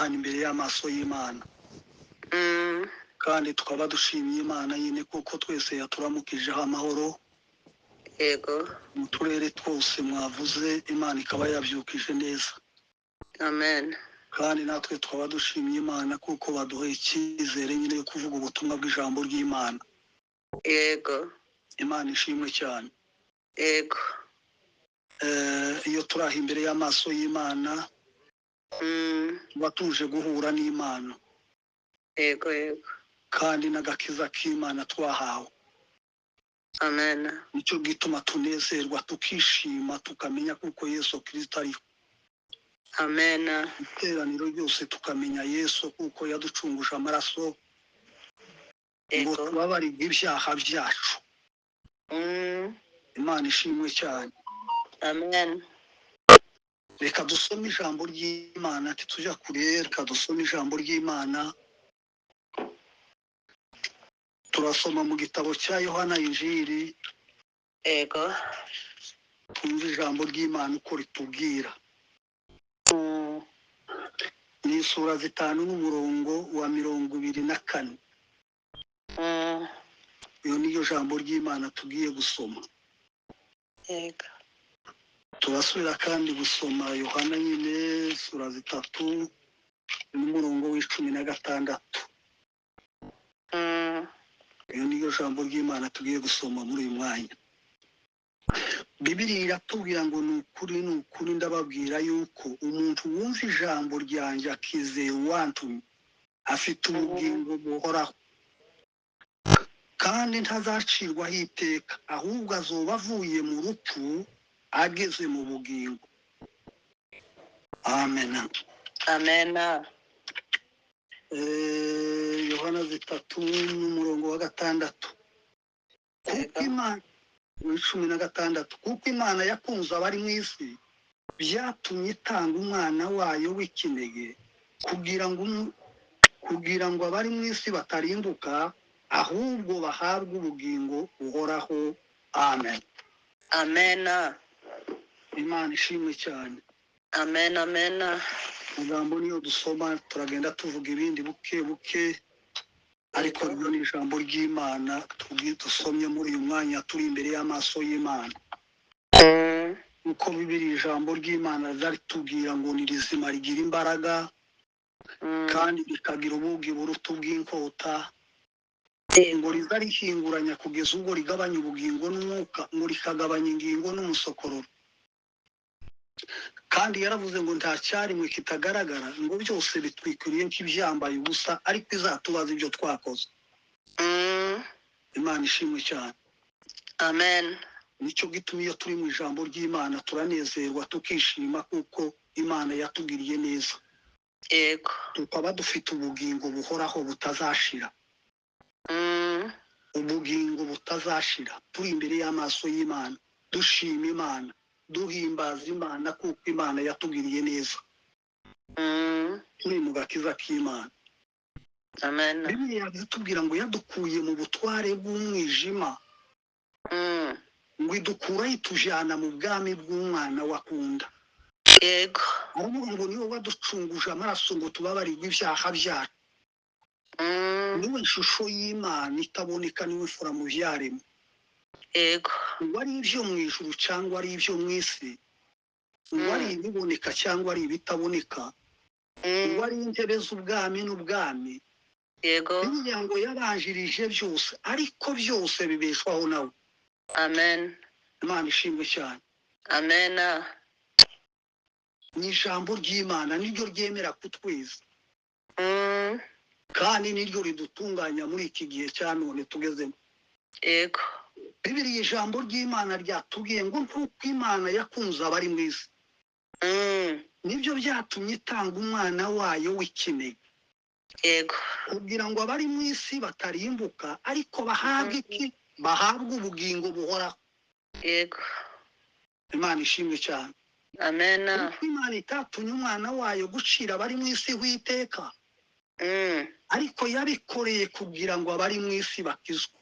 hano imbere y'amaso y'Imana kandi tukaba dushimiye Imana nyine kuko twese yaturamukijeho amahoro yego mu turere twose mwavuze Imana ikaba yabyukije neza. amen kandi natwe tukaba dushimiye Imana kuko baduhaye icyizere nyine yo kuvuga ubutumwa bw'ijambo ry'Imana. yego Imana ishimwe cyane. yego iyo turaha imbere y'amaso y'Imana tuba tuje guhura n'Imana yego yego kandi n'agakiza k'Imana twahawe. amen nicyo gituma tunezerwa tukishima tukamenya kuko Yesu Kristo ari amen iteraniro ryose tukamenya Yesu kuko yaducunguje amaraso ngo yego tubabarirwe ibyaha byacu. Imana ishimwe cyane. amen reka dusome ijambo ry'Imana tujya kure. reka dusome ijambo ry'Imana. turasoma mu gitabo cya Yohana Injili. yego twumve ijambo ry'Imana uko ritubwira. ni isura 5 n'umurongo wa 24. iyo niyo jambo ry'Imana tugiye gusoma. yego turasubira kandi gusoma Yohana nyine sura 3 n'umurongo w'16. iyo niyo jambo ry'Imana tugiye gusoma muri uyu mwanya. Bibiliya iratubwira ngo ni ukuri ndababwira yuko umuntu wumva ijambo ryanjye akizera uwantumye afite ubugingo buhoraho kandi ntazacirwaho iteka, ahubwo azoba avuye mu rupfu ageze mu bugingo. amen. amen Yohana 3 n'umurongo wa 6. kuko Imana 16 kuko Imana yakunze abari mu isi byatumye itanga umwana wayo w'ikinege kugira ngo abari mu isi batarimbuka ahubwo bahabwe ubugingo buhoraho. amen. amen Imana ishimwe cyane. amen amen ijambo niyo dusoma turagenda tuvuga ibindi buke buke ariko ryo ni ijambo ry'Imana dusomye muri uyu mwanya turi imbere y'amaso y'Imana. uko Bibiliya ijambo ry'Imana zaritubwira ngo ni rizima rigira imbaraga kandi rikagira ubugi buruta ubw'inkota ngo rizarihinguranya kugeza ubwo rigabanya ubugingo n'umwuka, ngo rikagabanya ingingo n'umusokororo. kandi yaravuze ngo nta cyarimwe kitagaragara, ngo byose bitwikiriye nk'ibyambaye ubusa, ariko izatubaza ibyo twakoze. Imana ishimwe cyane. amen nicyo gituma iyo turi mu ijambo ry'Imana turanezerwa tukishima kuko Imana yatugiriye neza. yego tukaba dufite ubugingo buhoraho butazashira. ubugingo butazashira turi imbere y'amaso y'Imana dushima Imana duhimbaza Imana kuko Imana yatugiriye neza. turi mu gakiza k'Imana. amen Bibiliya itubwira ngo yadukuye mu butware bw'umwijima ngo idukuraho itujyana mu bwami bw'umwana wakunda. yego aravuga ngo niwe waducunguje amaraso ngo tubabarirwe ibyaha byacu. niwe ishusho y'Imana itaboneka, niwe fura mu byaremwe. yego ngo ari ibyo mu ijuru cyangwa ari ibyo mu isi, ngo ari ibiboneka cyangwa ari ibitaboneka, ngo ari intebe z'ubwami n'ubwami. yego Bibiliya ngo yabanjirije byose ariko byose bibeshwaho nawe. amen Imana ishimwe cyane. amen ni ijambo ry'Imana niryo ryemera kutweza kandi niryo ridutunganya muri iki gihe cya none tugezemo. yego Bibiliya ijambo ry'Imana ryatubwiye ngo nk'uko Imana yakunze abari mu isi nibyo byatumye itanga umwana wayo w'ikinege yego kugira ngo abari mu isi batarimbuka ariko bahabwe bahabwe ubugingo buhoraho. yego Imana ishimwe cyane. amen kuko Imana itatumye umwana wayo gucira abari mu isi w'iteka ariko yabikoreye kugira ngo abari mu isi bakizwe.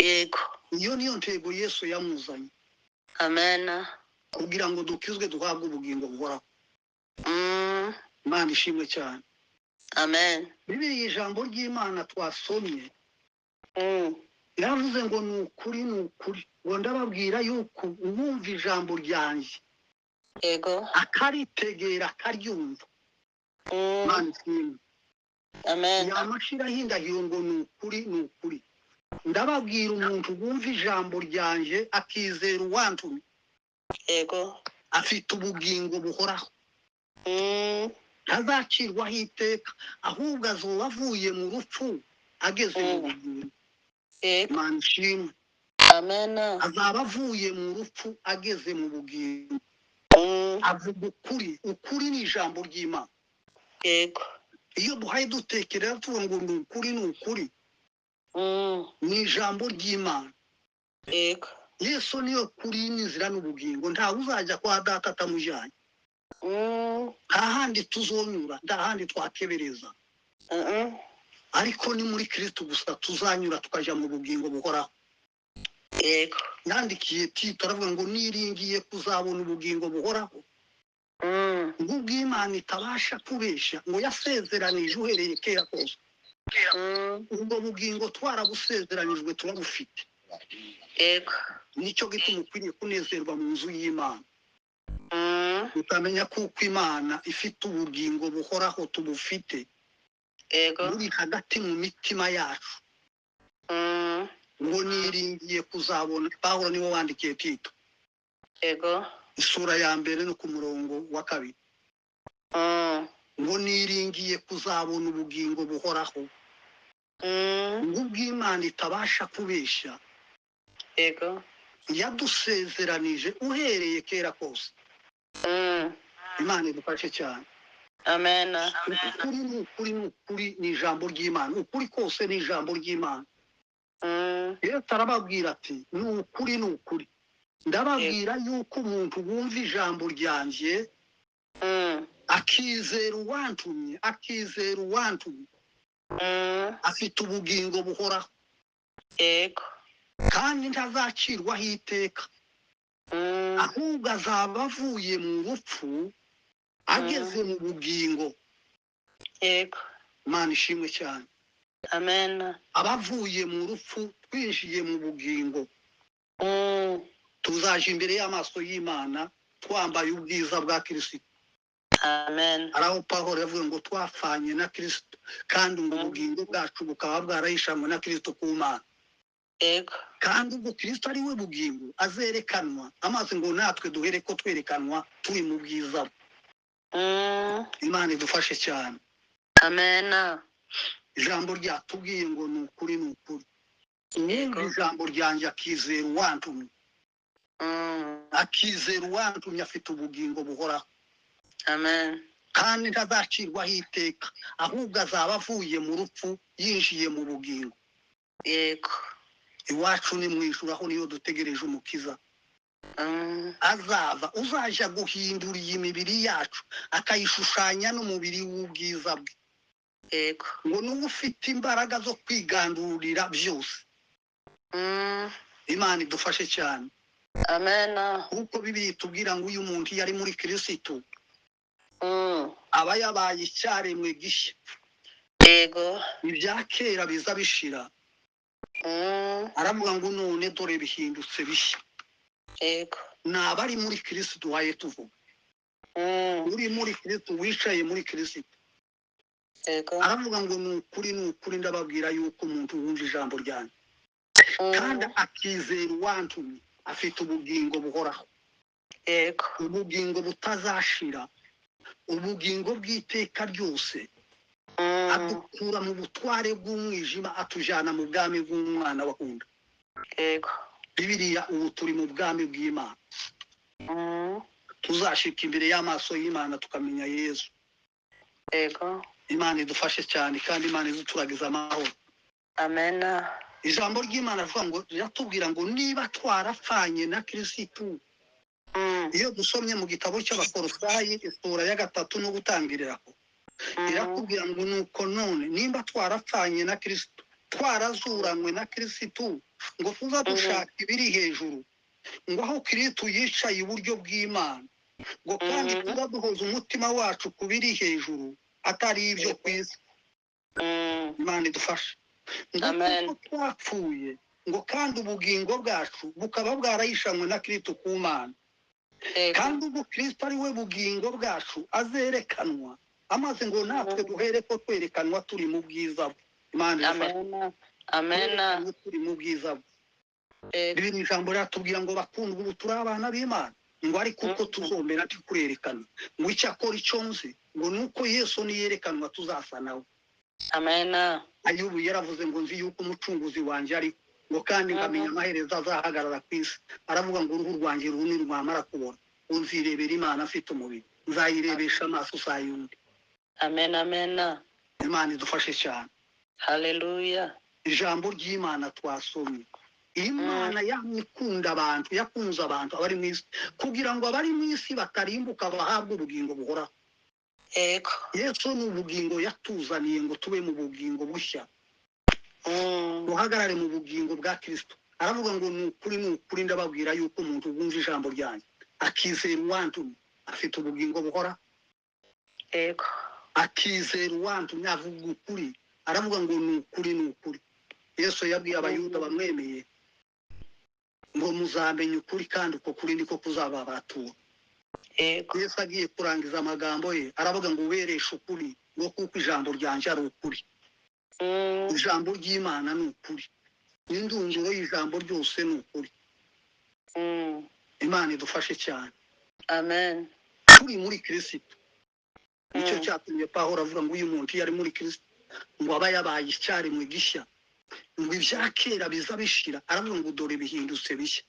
yego iyo niyo ntego Yesu yamuzanye. amen kugira ngo dukizwe duhabwe ubugingo buhoraho. Imana ishimwe cyane. Amen. Bibiliya ijambo ry'Imana twasomye Mm. yavuze ngo ni ukuri ngo ndababwira yuko uwumva ijambo ryanjye Yego. akaritegera akaryumva Mm. Imana ishimwe Amen. yamashiraho indahiro ngo ni ukuri ndababwira umuntu wumva ijambo ryanjye akizera uwantumye Yego. afite ubugingo buhoraho Mm. ntazacirwaho iteka ahubwo azoba avuye mu rupfu ageze mu bugingo Yego. Imana ishimwe Amen. azaba avuye mu rupfu ageze mu bugingo Mm. avuga ukuri ni ijambo ry'Imana Yego. iyo duhaye dutekereza tuvuga ngo ni ukuri Mm. ni ijambo ry'Imana Yego. Yesu niyo kuri n'inzira n'ubugingo ntawe uzajya kwa data atamujyanye Mm. nta handi tuzonyura nta handi twakebereza ariko ni muri Kristo gusa tuzanyura tukajya mu bugingo buhoraho Yego. yandikiye Tito aravuga ngo niringiye kuzabona ubugingo buhoraho Mm. bw'Imana itabasha kubeshya ngo yasezeranije uhereye kera kose Mm. ubwo bugingo twarabusezeranijwe turabufite Yego. nicyo gituma ukwiriye kunezerwa mu nzu y'Imana Mm. utamenya kuko Imana ifite ubugingo buhoraho tubufite Yego. buri hagati mu mitima yacu Mm. ngo niringiye kuzabona Pawulo niwe wandikiye Tito Yego. isura ya mbere no ku murongo wa 2 Mm. ngo niringiye kuzabona ubugingo buhoraho Mm. bw'Imana itabasha kubeshya Yego. yadusezeranije uhereye kera kose Mm. Imana idufashe cyane Amen. ukuri ni ijambo ry'Imana ukuri kose ni ijambo ry'Imana Mm. rero tarababwira ati ni ukuri ndababwira yuko umuntu wumva ijambo ryanjye Mm. akizera uwantumye Mm. afite ubugingo buhoraho Yego. kandi ntazacirwaho iteka Mm. ahubwo azaba avuye mu rupfu ageze mu bugingo Yego. Imana ishimwe cyane Amen. abavuye mu rupfu twinjiye mu bugingo Mm. tuzaje imbere y'amaso y'Imana twambaye ubwiza bwa Kristo Amen. araho Pawulo yavuze ngo twafanye na Kristo kandi ngo ubugingo bwacu bukaba bwarahishamwe na Kristo ku Mana Yego. kandi ubwo Kristo ari we bugingo azerekanwa amaze ngo natwe duhere ko twerekanwa turi mu bwiza bwe Mm. Imana idufashe cyane Amen. ijambo ryatubwiye ngo ni ukuri Yego. ijambo ryanjye akizera uwantumye Mm. akizera uwantumye afite ubugingo buhoraho Amen. kandi ntazacirwaho iteka ahubwo azaba avuye mu rupfu yinjiye mu bugingo Yego. iwacu ni mu ijuru aho niyo dutegereje umukiza Mm. azava uzaja guhindura iyi mibiri yacu akayishushanya n'umubiri w'ubwiza bwe Yego. ngo niwe ufite imbaraga zo kwigandurira byose Mm. Imana idufashe cyane Amen. kuko Bibiliya itubwira ngo uyu muntu yari muri Kristo Mm. aba yabaye icyaremwe gishya Yego. ibya kera biza bishira Mm. aravuga ngo none dore bihindutse bishya Yego. ni abari muri Kristo duhaye tuvuga Mm. uri muri Kristo wicaye muri Kristo Yego. aravuga ngo ni ukuri ndababwira yuko umuntu wumva ijambo ryanjye kandi akizera uwantumye afite ubugingo buhoraho Yego. ubugingo butazashira ubugingo bw'iteka ryose Mm. adukura mu butware bw'umwijima atujana mu bwami bw'umwana wakunda Yego. Bibiliya ubu turi mu bwami bw'Imana Mm. tuzashika imbere y'amaso y'Imana tukamenya Yesu Yego. Imana idufashe cyane kandi Imana izuturagiza amahoro Amen. ijambo ry'Imana avuga ngo riratubwira ngo niba twarapfanye na Kristo Mm. iyo dusomye mu gitabo cy'Abakolosayi isura ya 3 no gutangiriraho irakubwira ngo nuko none nimba twarapfanye na Kristo twarazuranywe na Kristo ngo tuza dushaka ibiri hejuru ngo aho Kristo yicaye iburyo bw'Imana ngo kandi tuba duhoza umutima wacu ku biri hejuru atari ibyo ku isi. Imana idufashe. Ngo Amen. kuko twapfuye ngo kandi ubugingo bwacu bukaba bwarayishanwe na Kristo ku Mana. Kandi ubwo Kristo ari we bugingo bwacu azerekanwa, amaze ngo natwe duhere ko twerekanwa turi mu bwiza bwe. Imana idufashe. Amen. Turi mu bwiza bwe. Ibi ni ijambo riratubwira ngo bakundwa, ubu turi abana b'Imana, ngo ariko uko tuzomera ntikurerekana, ngo icyakora icyo nzi ngo nuko Yesu niyerekanwa tuzasa nawe. Amen. Ayubu yaravuze ngo nzi yuko umucunguzi wanjye ari ngo kandi nkamenya amaherezo azahagarara ku isi. Aravuga ngo uruhu rwanjye runini rwamara kubona unzirebera Imana afite umubiri, nzayirebesha amaso sayundi. Amen. Imana idufashe cyane. Hallelujah. Ijambo ry'Imana twasomye, Imana yakunda abantu, yakunze abantu abari mu isi kugira ngo abari mu isi batarimbuka bahabwe ubugingo buhoraho. Yesu ni ubugingo yatuzaniye ngo tube mu bugingo bushya, duhagarare mu bugingo bwa Kristo. Aravuga ngo ni ukuri ndababwira yuko umuntu wumva ijambo ryanjye akizera uwantumye afite ubugingo buhoraho. Akizera uwantumye avuga ukuri. Aravuga ngo ni ukuri. Yesu yabwiye abayuda bamwemeye ngo muzamenye ukuri kandi uko kuri niko kuzababatura. Yesu agiye kurangiza amagambo ye aravuga ngo ubereshe ukuri ngo kuko ijambo ryanjye ari ukuri. Ijambo ry'Imana ni ukuri, n'indunduro y'ijambo ryose ni ukuri. Imana idufashe cyane. Amen. Turi muri Kristo, nicyo cyatumye Pawulo avuga ngo uyu muntu yari muri Kristo ngo aba yabaye icyaremwe gishya, ngo ibya kera biza bishira. Aravuga ngo dore bihindutse bishya.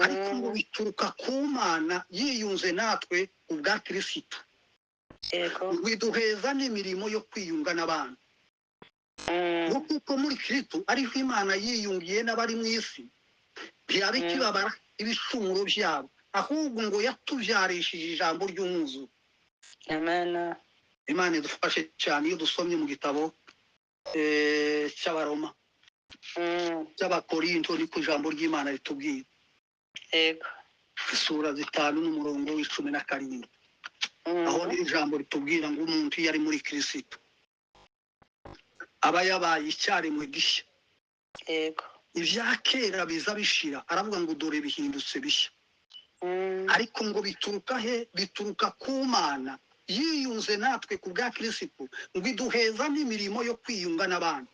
Ariko ngo bituruka ku Mana yiyunze natwe ubwa Kristo, ngo iduheza n'imirimo yo kwiyunga n'abantu. Ngo kuko muri Kristo ariho Imana yiyungiye n'abari mu isi, byaba ikibabara ibicumuro byabo, ahubwo ngo yatubyarishije ijambo ry'umwuzuro. Amen. Imana idufashe cyane. Iyo dusomye mu gitabo cy'Abaroma, cy'Abakorinto, niko ijambo ry'Imana ritubwira. Isura 5 n'umurongo w'17, aho ni ijambo ritubwira ngo umuntu yari muri Kristo aba yabaye icyaremwe gishya. Ibya kera biza bishira. Aravuga ngo dore bihindutse bishya. Ariko ngo bituruka he? Bituruka ku Mana yiyunze natwe ku bwa Kristo, ngo iduheza n'imirimo yo kwiyunga n'abantu.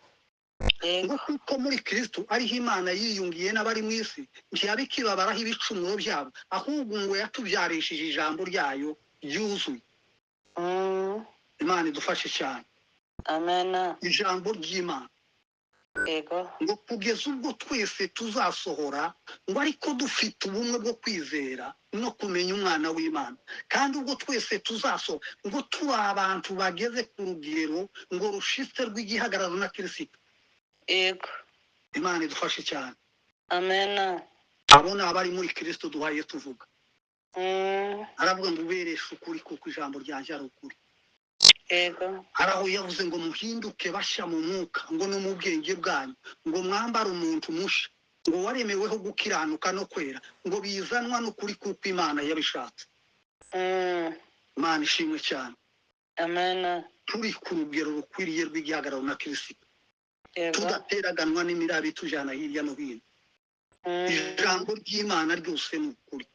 Ngo kuko muri Kristo ariho Imana yiyungiye n'abari mu isi, ntiyaba ikibabaraho ibicumuro byabo, ahubwo ngo yatubyarishije ijambo ryayo ryuzuye. Imana idufashe cyane. Amen. Ijambo ry'Imana ngo kugeza ubwo twese tuzasohora, ngo ariko dufite ubumwe bwo kwizera no kumenya umwana w'Imana. Kandi ubwo twese tuzasohora ngo turi abantu bageze ku rugero ngo rushitse rw'igihagararo na Kristo. Imana idufashe cyane. Amen. Abo ni abari muri Kristo duhaye tuvuga. Aravuga ngo ubereshe ukuri kuko ijambo ryanjye ari ukuri. Araho yavuze ngo muhinduke bashya mu mwuka, ngo no mu bwenge bwanyu, ngo mwambare umuntu musha, ngo waremeweho gukiranuka no kwera, ngo bizanwa n'ukuri kuko Imana yabishatse. Imana ishimwe cyane. Amen. Turi ku rugero rukwiriye rw'igihagararo na Kristo, tudateraganwa n'imirabi tujana hirya no hino. Ijambo ry'Imana ryose ni ukuri.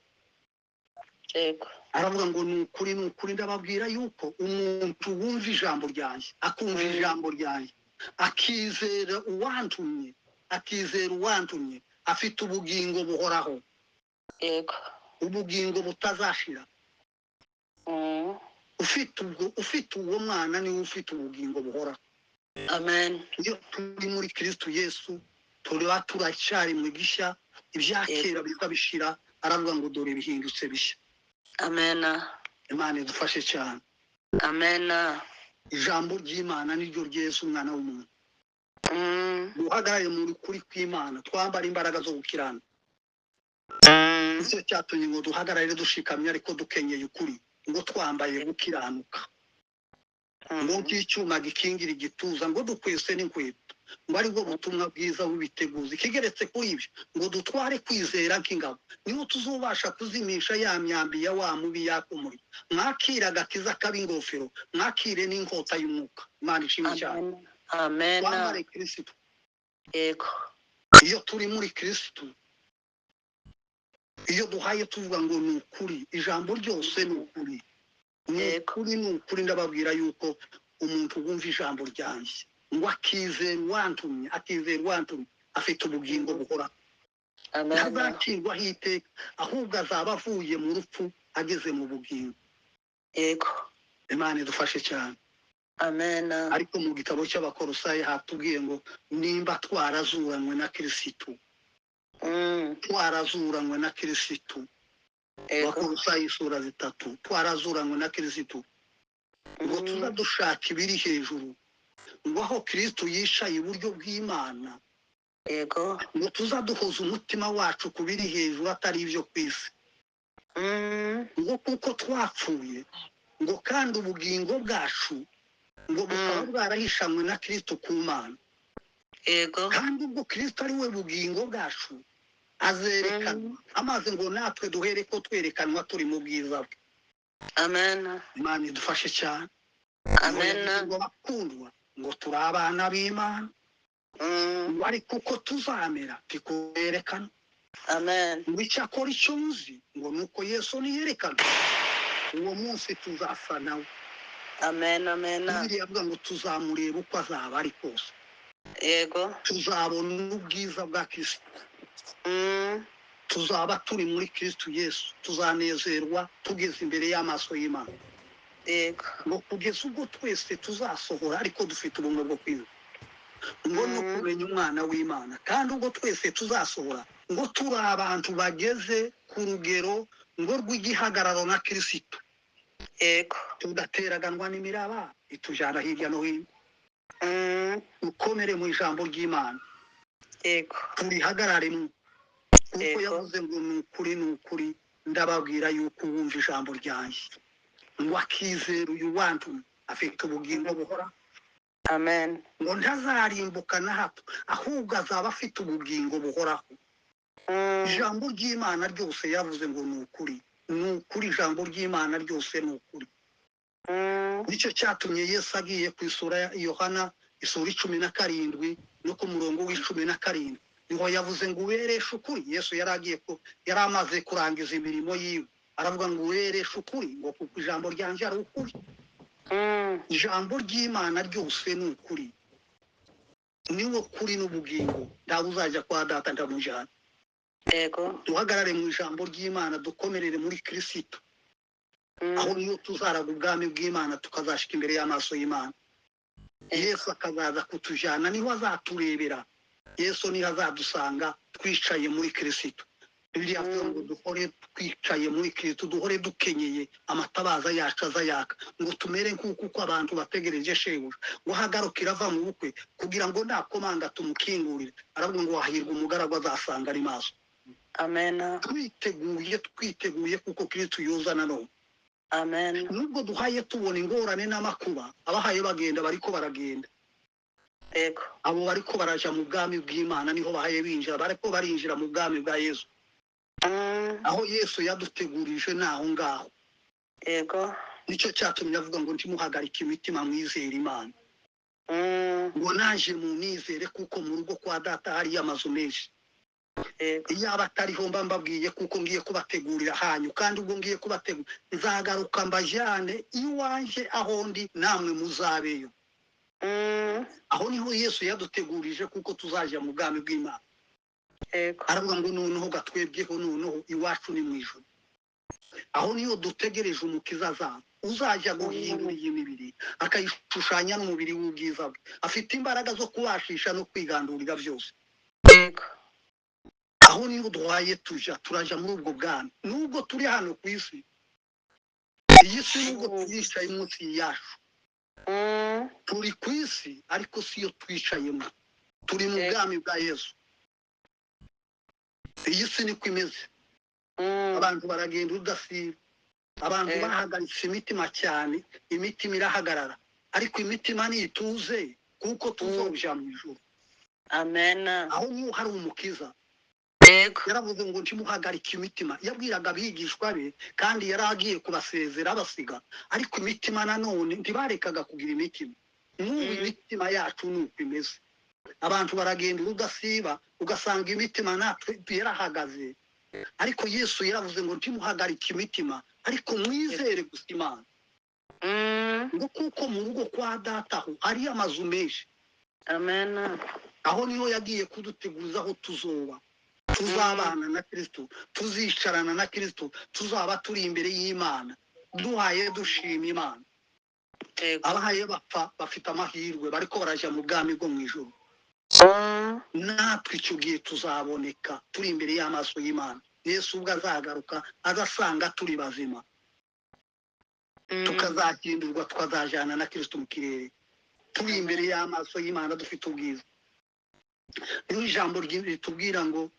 Aravuga ngo ni ukuri ndababwira yuko umuntu wumva ijambo ryanjye, akumva ijambo ryanjye, akizera uwantumye, afite ubugingo buhoraho, ubugingo butazashira. Ufite uwo mwana niwe ufite ubugingo buhoraho. Amen. Iyo turi muri Kristo Yesu tuba turacyaremwe gishya, ibya kera biza bishira. Aravuga ngo dore bihindutse bishya. Amen. Imana idufashe cyane. Amen. Ijambo ry'Imana niryo ryeza umwana w'umuntu. Duhagarare muri kuri kw'Imana, twambara imbaraga zo gukirana. Icyo cyatumye ngo duhagarare dushikamye ariko dukenyeye ukuri, ngo twambaye gukiranuka. ngo nk'icyuma gikingira igituza ngo dukwese n'inkweto ngo aribwo butumwa bwiza bubiteguza ikigeretse kuri ibyo ngo dutware kwizera nk'ingabo niho tuzubasha kuzimisha ya myambi ya wa mubi yakumuri mwakira agakiza k'ab'ingofero mwakire n'inkota y'umwuka Imana ishimwe cyane Amen. twambare Kristo Yego. iyo turi muri Kristo iyo duhaye tuvuga ngo ni ukuri ijambo ryose ni ukuri ni ukuri ndababwira yuko umuntu wumva ijambo ryanjye ngo akizera uwantumye afite ubugingo buhora ntazakirwaho iteka ahubwo azaba avuye mu rupfu ageze mu bugingo. Yego. Imana idufashe cyane. Amen. Ariko mu gitabo cy'Abakolosayi hatubwiye ngo nimba twarazuranywe na Kristo twarazuranywe na Kristo. Abakolosayi sura 3 twarazuranywe na Kristo ngo tuzadushaka ibiri hejuru ngo aho Kristo yishaye iburyo bw'Imana. Yego. ngo tuzaduhoza umutima wacu kubiri hejuru atari ibyo kwisi. ngo kuko twapfuye ngo kandi ubugingo bwacu ngo bukaba bwarahishanywe na Kristo ku Mana. Yego. kandi ubwo Kristo ari we bugingo bwacu azerekana amaze ngo natwe duhere ko twerekanwa turi mu bwiza bwe. Amen. Imana idufashe cyane. Amen. ngo bakundwa ngo turi abana b'Imana ariko uko tuzamera tikuyerekana. Amen. ngo icyakora icyo nzi ngo nuko Yesu niyerekana uwo munsi tuzasa nawe. Amen. Amen. Bibiliya avuga ngo tuzamureba uko azaba ari kose. Yego. tuzabona ubwiza bwa Kristo. tuzaba turi muri Kristo Yesu tuzanezerwa tugeze imbere y'amaso y'Imana. Yego. ngo kugeza ubwo twese tuzasohora ariko dufite ubumwe bwo kwiga ngo no kumenya umwana w'Imana kandi ubwo twese tuzasohora ngo turi abantu bageze ku rugero ngo rw'igihagararo na Kristo. Yego. tudateraganwa n'imiraba itujana hirya no hino. ukomere mu ijambo ry'Imana. Yego. turihagararemo kuko yavuze ngo ni ukuri ndababwira yuko wumva ijambo ryanjye ngo akizera uyu wantumye afite ubugingo buhora. Amen. ngo ntazarimbuka na hato ahubwo azaba afite ubugingo buhoraho. ijambo ry'Imana ryose yavuze ngo ni ukuri ijambo ry'Imana ryose ni ukuri. nicyo cyatumye Yesu agiye ku isura ya Yohana isura 17 no ku murongo w'17 niho yavuze ngo ubereshe ukuri. Yesu yari amaze kurangiza imirimo yiwe aravuga ngo ubereshe ukuri ngo kuko ijambo ryanje ari ukuri. ijambo ry'Imana ryose ni ukuri niwo kuri n'ubugingo ntawe uzajya kwa data ndamujana. Yego. duhagarare mu ijambo ry'Imana dukomerere muri Kristo aho niyo tuzaraga ubwami bw'Imana tukazashika imbere y'amaso y'Imana. Yesu akazaza kutujana niho azaturebera. Yesu niho azadusanga twicaye muri Kristo. Bibiliya avuga ngo duhore twicaye muri Kristo duhore dukenyeye amatabaza yacu azayaka ngo tumere nk'uko abantu bategereje shebuja ngo hagarukira ava mu bukwe kugira ngo nakomanga tumukingurire aravuga ngo wahirwa umugaragu azasanga ari maso. Amen. twiteguye kuko Kristo yuzana none. Amen. nubwo duhaye tubona ingorane n'amakuba abahaye bagenda bariko baragenda. Yego. abo bariko baraja mu bwami bw'Imana niho bahaye binjira bariko barinjira mu bwami bwa Yesu. aho Yesu yadutegurije naho ngaho. Yego. nicyo cyatumye avuga ngo ntimuhagarike imitima mwizere Imana. ngo naje mu nizere kuko mu rugo kwa data hari amazu menshi. Yego. iyo abatariho mba mbabwiye kuko ngiye kubategurira hanyu kandi ubwo ngiye kubategura nzagaruka mbajyane iwanje aho ndi namwe muzabeyo. aho niho Yesu yadutegurije kuko tuzaja mu bwami bw'Imana. Yego. aravuga ngo noneho gatwebyeho noneho iwacu ni mu ijuru. aho niyo dutegereje umukiza azaba uzaja guhindura iyi mibiri akayishushanya n'umubiri w'ubwiza bwe afite imbaraga zo kubashisha no kwigandurira byose. Yego. aho niho duhaye turaja muri ubwo bwami nubwo turi hano ku isi. iyi si nubwo twicaye munsi yacu turi ku isi ariko siyo twicayemo turi mu bwami bwa Yesu. iyi si niko imeze. abantu baragenda udasiba abantu bahagaritse imitima cyane imitima irahagarara ariko imitima nituze kuko tuzoja mu ijuru. Amen. Aho niho hari umukiza. Yego. Yaravuze ngo ntimuhagarike imitima. Yabwiraga abigishwa be kandi yaragiye kubasezera abasiga, ariko imitima nanone ntibarekaga kugira imitima. N'ubu imitima yacu nuko imeze. Abantu baragenda udasiba ugasanga imitima natwe yarahagaze, ariko Yesu yaravuze ngo ntimuhagarike imitima, ariko mwizere gusa Imana. Ngo kuko mu rugo kwa data ho hari amazu menshi. Amen. Aho niho yagiye kuduteguza aho tuzoba. Tuzabana na Kristo, tuzicarana na Kristo, tuzaba turi imbere y'Imana, duhaye dushima Imana. Yego. Abahaye bapfa bafite amahirwe, bariko baraja mu bwami bwo mu ijuru. Natwe icyo gihe tuzaboneka turi imbere y'amaso y'Imana. Yesu ubwo azagaruka azasanga turi bazima, tukazakindurwa tukazajana na Kristo mu kirere, turi imbere y'amaso y'Imana dufite ubwiza. Iyo ijambo ritubwira ngo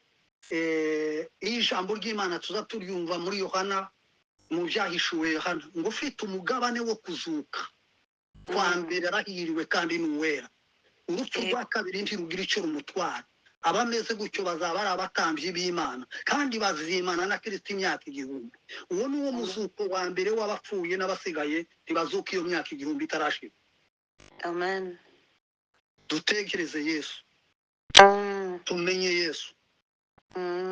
ijambo ry'Imana tuza turyumva muri Yohana, mu byahishuwe Yohana, ngo ufite umugabane wo kuzuka kwa mbere arahiriwe kandi n'uwera. Urupfu rwa kabiri ntirugira icyo rumutwara. Abameze gutyo bazaba ari abatambyi b'Imana kandi bazimana na Kristo imyaka 1000. Uwo ni wo muzuko wa mbere w'abapfuye n'abasigaye ntibazuka iyo myaka 1000 itarashira. Amen. Dutekereze Yesu, tumenye Yesu.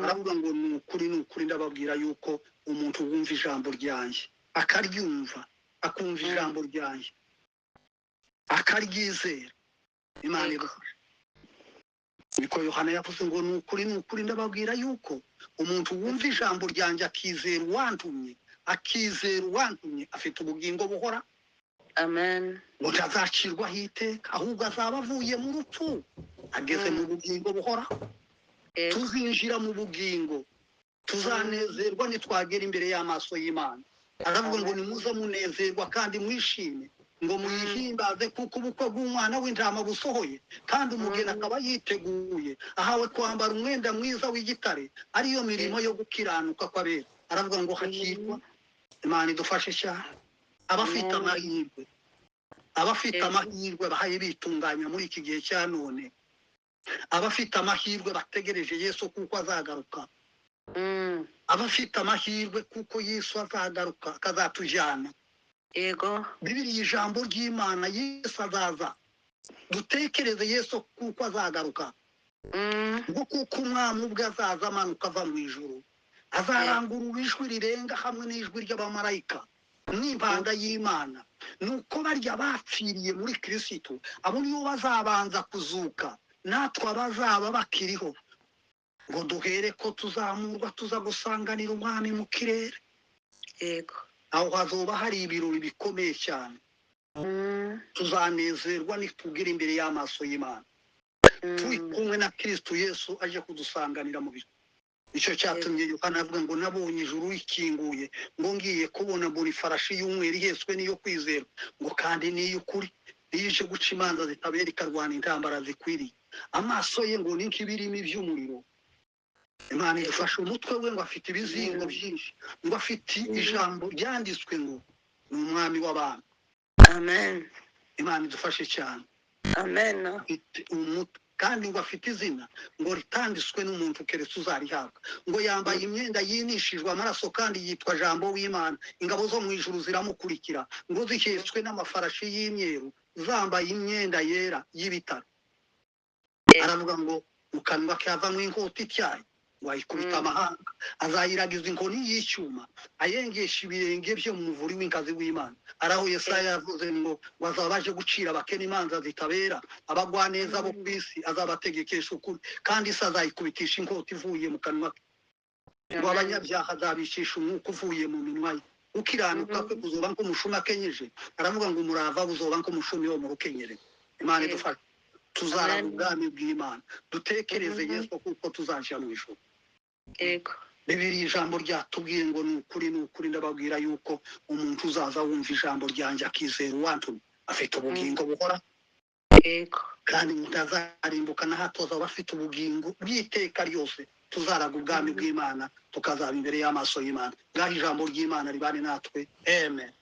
Aravuga ngo ni ukuri ndababwira yuko umuntu wumva ijambo ryanjye akaryumva, akumva ijambo ryanjye akaryizera, Imana igufasha. Niko Yohana yavuze ngo ni ukuri ndababwira yuko umuntu wumva ijambo ryanjye akizera uwantumye afite ubugingo buhora. Amen. Ngo ntazacirwaho iteka, ahubwo azaba avuye mu rupfu ageze mu bugingo buhora. Tuzinjira mu bugingo, tuzanezerwa nitwagera imbere y'amaso y'Imana. Aravuga ngo nimuze munezerwa kandi mwishime, ngo mwihimbaze kuko ubukwe bw'umwana w'intama busohoye, kandi umugeni akaba yiteguye, ahawe kwambara umwenda mwiza w'igitare, ariyo mirimo yo gukiranuka kw'abera. Aravuga ngo hakirwa. Imana idufashe cyane. Abafite amahirwe bahaye bitunganya muri iki gihe cya none. Abafite amahirwe bategereje Yesu kuko azagaruka. Abafite amahirwe kuko Yesu azagaruka akazatujyana. Yego. Bibiliya ijambo ry'Imana, Yesu azaza. Dutekereze Yesu kuko azagaruka. Ngo kuko umwami ubwe azaza amanuka ava mu ijuru, azarangurura ijwi rirenga hamwe n'ijwi ry'abamarayika n'impanda y'Imana. Nuko barya bapfiriye muri Kristo, abo nibo bazabanza kuzuka, natwe abazaba bakiriho ngo duhere ko tuzamurwa tuza gusanganira umwami mu kirere. Yego. Aho hazoba hari ibirori bikomeye cyane. Tuzanezerwa nitubwira imbere y'amaso y'Imana, turi kumwe na Kristo Yesu aje kudusanganira mu bihe. Icyo cyatumye Yohana avuga ngo nabonye ijuru rikinguye, ngo ngiye kubona buri farashi y'umweru ihetswe n'iyo kwizera, ngo kandi n'iy'ukuri, ije guca imanza zitabera ikarwana intambara zikwiriye. Amaso ye ngo ni nk'ibirimi by'umuriro. Imana idufashe. Umutwe we ngo afite ibizingo byinshi, ngo afite ijambo ryanditswe ngo ni umwami w'abantu. Amen. Imana idufashe cyane. Amen. Kandi ngo afite izina ngo ritanditswe n'umuntu keretse uzarihabwa. Ngo yambaye imyenda yinishijwe amaraso kandi yitwa Jambo w'Imana. Ingabo zo mu ijuru ziramukurikira, ngo zihetswe n'amafarashi y'imyeru, zambaye imyenda yera y'ibitare. Aravuga ngo mu kanwa ke havamwo inkota ityaye, wayikubita amahanga, azayiragiza inkoni y'icyuma, ayengesha ibirenge byo mu muvuri w'inkazi w'Imana. Araho Yesaya yavuze ngo bazaba baje gucira abakene imanza zitabera, abagwaneza bo ku isi azabategekesha ukuri, kandi isi azayikubitisha inkota ivuye mu kanwa ke. Ngo abanyabyaha azabicisha umwuka uvuye mu minwa ye, ukiranuka kwe kuzoba nk'umushumi akenyeje. Aravuga ngo umurava buzoba nk'umushumi wo mu rukenyere. Imana idufashe. Tuzaraba ubwami bw'Imana. Dutekereze Yesu kuko tuzaja mu ijuru. Yego. Bibiliya ijambo ryatubwiye ngo ni ukuri ndababwira yuko umuntu uzaza wumva ijambo ryanjye akizera uwantumye afite ubugingo buhora. Yego. Kandi mutazarimbuka na hato azaba afite ubugingo bw'iteka ryose. Tuzaraga ubwami bw'Imana tukazaba imbere y'amaso y'Imana. Ngaho ijambo ry'Imana ribane natwe. Amen.